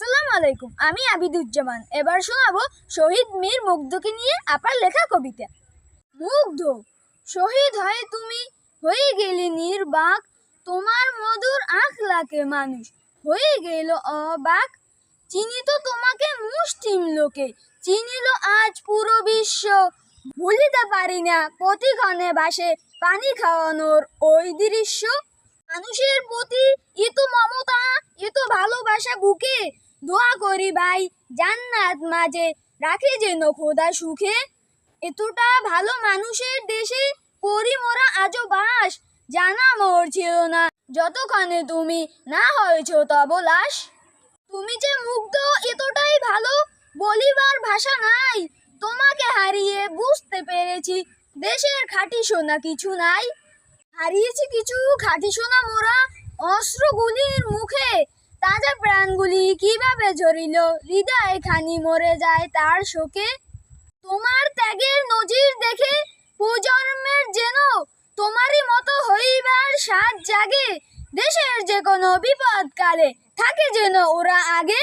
আসসালামু আলাইকুম। আমি আবিদুজ্জামান। এবার শোনাবো শহীদ মীর মুগ্ধকে নিয়ে আপার লেখা কবিতা। মুগ্ধ, শহীদ হয়ে তুমি হয়ে গেলে নির্বাক, তোমার মধুর আখলাকে মানুষ হয়ে গেল অবাক। চিনিত তোমাকে মুষ্টিম লোকে, চিনিল আজ পুরো বিশ্ব। ভুলিতে পারি না প্রতিক্ষণে বাসে পানি খাওয়ানোর ওই দৃশ্য। মানুষের প্রতি এত মমতা, এত ভালোবাসা বুকে, দোয়া করি ভাই জান্নাত মাঝে রাখে যেন খোদা সুখে। এতটা ভালো মানুষের দেশে করি মোরা আজও বাস, জানা মোর ছিল না যতক্ষণে তুমি না হয়েছ তব লাশ। তুমি যে মুগ্ধ এতটাই ভালো, বলিবার ভাষা নাই। তোমাকে হারিয়ে বুঝতে পেরেছি দেশের খাঁটি সোনা কিছু নাই। হারিয়েছি কিছু খাঁটি সোনা মোরা অস্ত্রগুলির মুখে, তাজা প্রাণগুলি কিভাবে ঝরিল হৃদয় খানি মরে যায় তার শোকে। তোমার ত্যাগের নজির দেখে প্রজন্মের যেন তোমারই মতো হইবার সাধ জাগে। দেশের যে কোনো বিপদকালে থাকে যেন ওরা আগে।